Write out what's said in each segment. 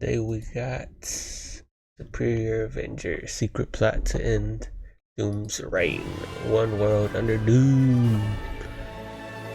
Today we got Superior Avengers, secret plot to end Doom's reign. One world under Doom.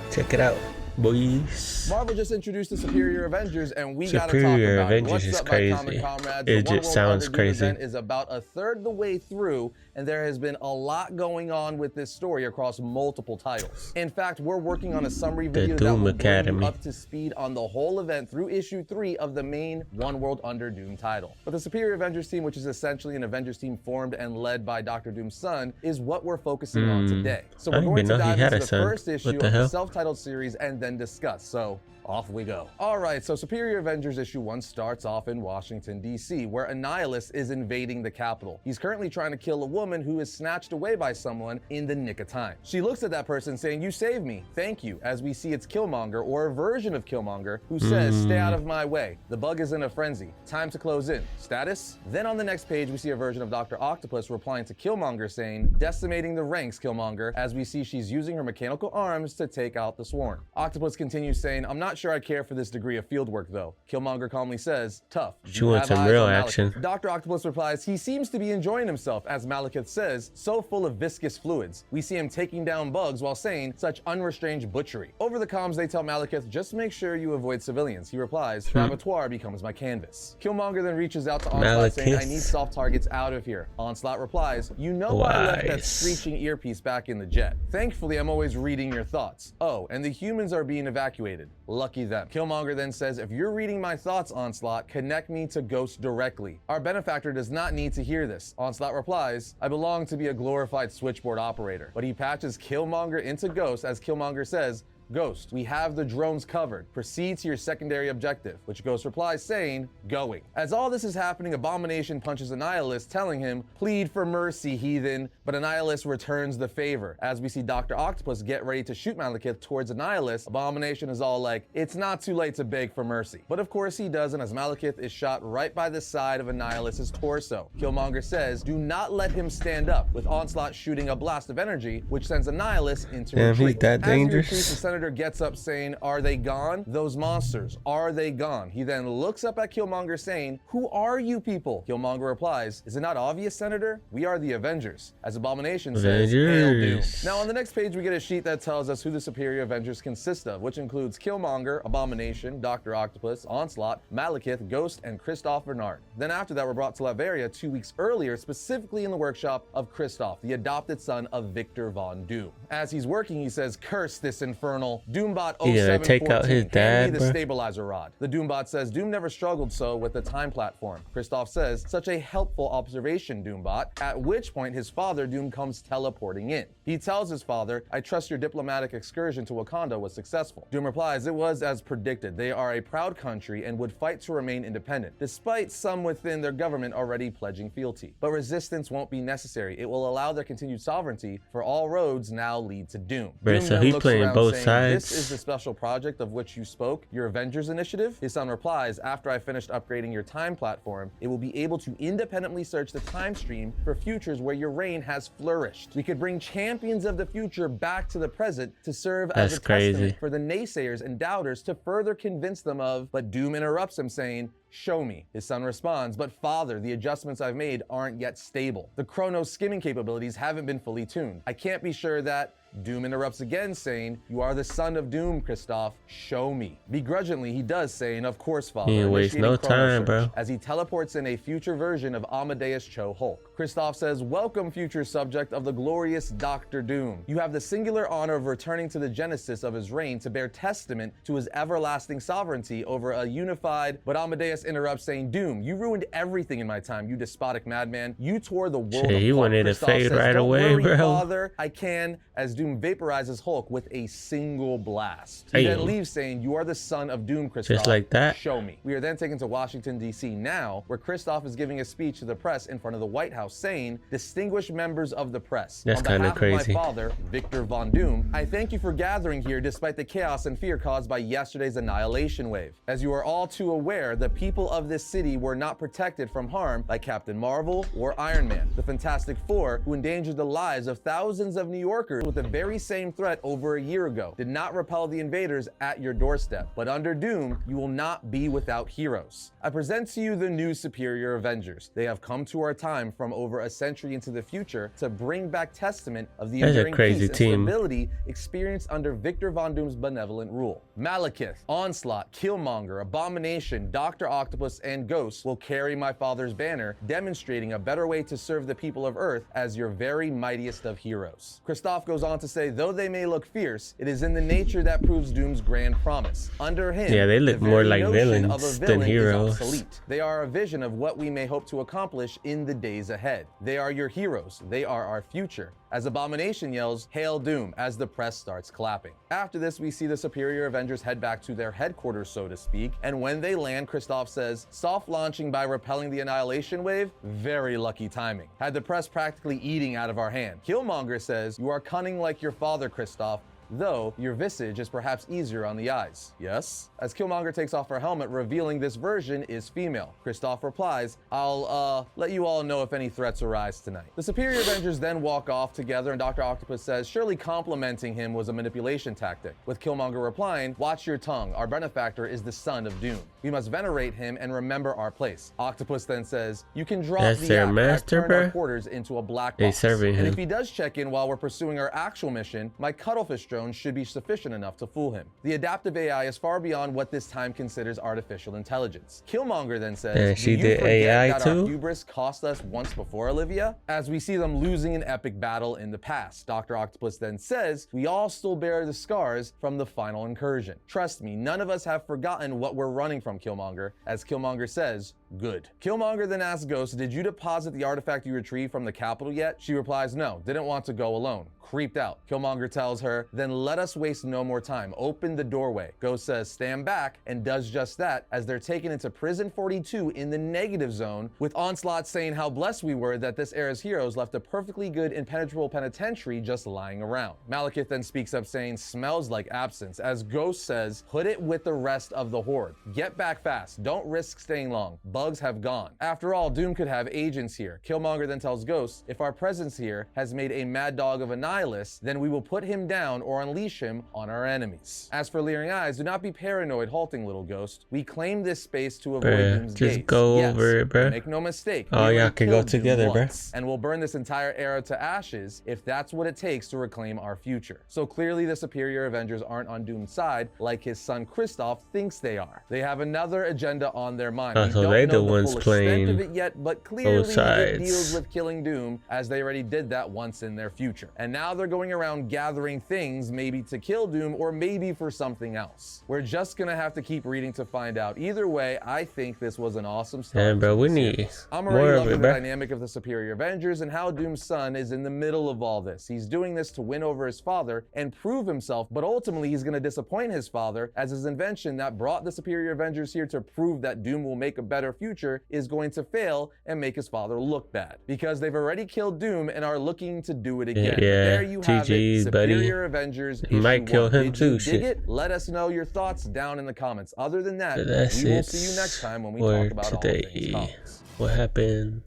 Check it out, boys. Marvel just introduced the Superior Avengers, and we gotta talk Superior about Avengers it. is What's up, crazy. my comic comrades? It The One just World sounds Under Doom crazy. event is about a third the way through, and there has been a lot going on with this story across multiple titles. In fact, we're working on a summary video that Doom will bring Academy. you up to speed on the whole event through issue 3 of the main One World Under Doom title. But the Superior Avengers team, which is essentially an Avengers team formed and led by Dr. Doom's son, is what we're focusing on today. So I we're didn't going to even know he dive had into a the son. first issue What of the the hell? self-titled series and then discuss. So off we go. All right, so Superior Avengers issue 1 starts off in Washington, D.C., where a nihilist is invading the Capitol. He's currently trying to kill a woman who is snatched away by someone in the nick of time. She looks at that person saying, "You saved me, thank you," as we see it's Killmonger, or a version of Killmonger, who says, "Stay out of my way. The bug is in a frenzy. Time to close in. Status?" Then on the next page, we see a version of Dr. Octopus replying to Killmonger saying, "Decimating the ranks, Killmonger," as we see she's using her mechanical arms to take out the Swarm. Octopus continues saying, "I'm not sure I care for this degree of field work though." Killmonger calmly says, "Tough. She You wants have some eyes real on Malekith." action. Dr. Octopus replies, "He seems to be enjoying himself," as Malekith says, "so full of viscous fluids." We see him taking down bugs while saying, "Such unrestrained butchery." Over the comms, they tell Malekith, "Just make sure you avoid civilians." He replies, "The abattoir becomes my canvas." Killmonger then reaches out to Onslaught saying, "I need soft targets out of here." Onslaught replies, "You know why I left that Wise. screeching earpiece back in the jet. Thankfully, I'm always reading your thoughts. Oh, and the humans are being evacuated. Lucky them." Killmonger then says, "If you're reading my thoughts, Onslaught, connect me to Ghost directly. Our benefactor does not need to hear this." Onslaught replies, "I belong to be a glorified switchboard operator." But he patches Killmonger into Ghost as Killmonger says, "Ghost, we have the drones covered. Proceed to your secondary objective," which Ghost replies saying, "Going." As all this is happening, Abomination punches Annihilus, telling him, "Plead for mercy, heathen." But Annihilus returns the favor. As we see Dr. Octopus get ready to shoot Malekith towards Annihilus, Abomination is all like, "It's not too late to beg for mercy." But of course he doesn't, as Malekith is shot right by the side of Annihilus's torso. Killmonger says, "Do not let him stand up," with Onslaught shooting a blast of energy, which sends Annihilus into Damn, retreat. he's that As he dangerous? retreats, the Senator gets up saying, "Are they gone? Those monsters, are they gone?" He then looks up at Killmonger saying, "Who are you people?" Killmonger replies, "Is it not obvious, Senator? We are the Avengers." As Abomination says, "Hail Doom." Avengers. Now on the next page we get a sheet that tells us who the Superior Avengers consist of, which includes Killmonger, Abomination, Dr. Octopus, Onslaught, Malekith, Ghost, and Christoph Bernard. Then after that we're brought to Latveria 2 weeks earlier, specifically in the workshop of Christoph, the adopted son of Victor Von Doom. As he's working, he says, "Curse this infernal Doombot He gonna 0714, take out his hand dad, me the bruh? stabilizer rod." The Doombot says, "Doom never struggled so with the time platform." Christoph says, "Such a helpful observation, Doombot," at which point his father, Doom, comes teleporting in. He tells his father, "I trust your diplomatic excursion to Wakanda was successful." Doom replies, "It was as predicted. They are a proud country and would fight to remain independent, despite some within their government already pledging fealty. But resistance won't be necessary. It will allow their continued sovereignty, for all roads now lead to Doom." Bruh, Doom so then he looks playing around both saying, sides. "This is the special project of which you spoke, your Avengers initiative?" His son replies, "After I finished upgrading your time platform, it will be able to independently search the time stream for futures where your reign has flourished. We could bring champions of the future back to the present to serve as That's a crazy. testament for the naysayers and doubters to further convince them of," but Doom interrupts him saying, "Show me." His son responds, "But father, the adjustments I've made aren't yet stable. The Chronos skimming capabilities haven't been fully tuned. I can't be sure that..." Doom interrupts again saying, "You are the son of Doom, Christoph. Show me." Begrudgingly, he does saying, "Of course, father." He ain't waste initiating no Chrono time, search, bro. as he teleports in a future version of Amadeus Cho Hulk. Christoph says, "Welcome, future subject of the glorious Dr. Doom. You have the singular honor of returning to the genesis of his reign to bear testament to his everlasting sovereignty over a unified..." But Amadeus interrupts saying, "Doom, you ruined everything in my time, you despotic madman. You tore the world Shit, apart." he wanted to Christoph fade says, right "Don't away, worry, bro." father, I can," as Doom vaporizes Hulk with a single blast. He Hey. then leaves saying, "You are the son of Doom, Christoph. Just like that. Show me." We are then taken to Washington, D.C. now, where Christoph is giving a speech to the press in front of the White House saying, "Distinguished members of the press, That's on kinda behalf crazy. of my father, Victor Von Doom, I thank you for gathering here despite the chaos and fear caused by yesterday's annihilation wave. As you are all too aware, the people of this city were not protected from harm by Captain Marvel or Iron Man, the Fantastic Four, who endangered the lives of thousands of New Yorkers with the very same threat over a year ago, did not repel the invaders at your doorstep. But under Doom, you will not be without heroes. I present to you the new superior Avengers. They have come to our time from over a century into the future to bring back testament of the enduring peace and stability experienced under Victor Von Doom's benevolent rule. Malekith, Onslaught, Killmonger, Abomination, Dr. Octopus, and Ghost will carry my father's banner, demonstrating a better way to serve the people of Earth as your very mightiest of heroes. Christoph goes on to say, though they may look fierce, it is in the nature that proves Doom's grand promise. Under him, yeah, they look more like villains than heroes. Obsolete. They are a vision of what we may hope to accomplish in the days ahead. They are your heroes. They are our future. As Abomination yells, "Hail Doom," as the press starts clapping. After this, we see the superior Avengers head back to their headquarters, so to speak, and when they land, Christoph says, soft launching by repelling the annihilation wave, very lucky timing. Had the press practically eating out of our hand. Killmonger says, you are cunning like your father, Christoph, though your visage is perhaps easier on the eyes. Yes? As Killmonger takes off her helmet, revealing this version is female. Christoph replies, I'll let you all know if any threats arise tonight. The superior Avengers then walk off together, and Dr. Octopus says surely complimenting him was a manipulation tactic, with Killmonger replying, watch your tongue, our benefactor is the son of Doom. We must venerate him and remember our place. Octopus then says, you can drop that's the their act, master, turn our bro. quarters into a black box. They serving him. And if he does check in while we're pursuing our actual mission, my cuttlefish drone should be sufficient enough to fool him. The adaptive AI is far beyond what this time considers artificial intelligence. Killmonger then says, and she do you did forget AI that too? our hubris cost us once before, Olivia? As we see them losing an epic battle in the past, Dr. Octopus then says, we all still bear the scars from the final incursion. Trust me, none of us have forgotten what we're running from, Killmonger. As Killmonger says, good. Killmonger then asks Ghost, did you deposit the artifact you retrieved from the Capitol yet? She replies, no, didn't want to go alone. Creeped out. Killmonger tells her, then let us waste no more time. Open the doorway. Ghost says, stand back, and does just that as they're taken into Prison 42 in the negative zone, with Onslaught saying how blessed we were that this era's heroes left a perfectly good impenetrable penitentiary just lying around. Malekith then speaks up saying, smells like absence, as Ghost says, put it with the rest of the Horde. Get back fast. Don't risk staying long. Bugs have gone. After all, Doom could have agents here. Killmonger then tells Ghost, if our presence here has made a mad dog of a nihilist, then we will put him down or unleash him on our enemies. As for Leering Eyes, do not be paranoid, halting little Ghost. We claim this space to avoid Doom's just gates. go yes, over it, bruh. Make no mistake. Oh, we y'all can go killed Doom together, bruh. once, and we'll burn this entire era to ashes if that's what it takes to reclaim our future. So clearly the superior Avengers aren't on Doom's side like his son Christoph thinks they are. They have another agenda on their mind. We so don't they know the the ones full extent playing of it yet, but clearly both it sides. deals with killing Doom, as they already did that once in their future. And now they're going around gathering things, maybe to kill Doom or maybe for something else. We're just gonna have to keep reading to find out. Either way, I think this was an awesome start. Yeah, bro, to we the need series. I'm more already of loving it, the bro. dynamic of the superior Avengers and how Doom's son is in the middle of all this. He's doing this to win over his father and prove himself, but ultimately he's gonna disappoint his father, as his invention that brought the superior Avengers here to prove that Doom will make a better future is going to fail and make his father look bad, because they've already killed Doom and are looking to do it again. Yeah, There you have it, GG's, buddy. Superior Avengers You might issue kill 1. him Did too, you dig shit. it? Let us know your thoughts down in the comments. Other than that, But that's we will it see you next time when we for talk about all things today. comics. What happened?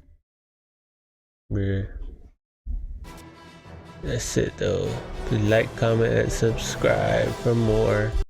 Bruh. That's it though. Please like, comment, and subscribe for more.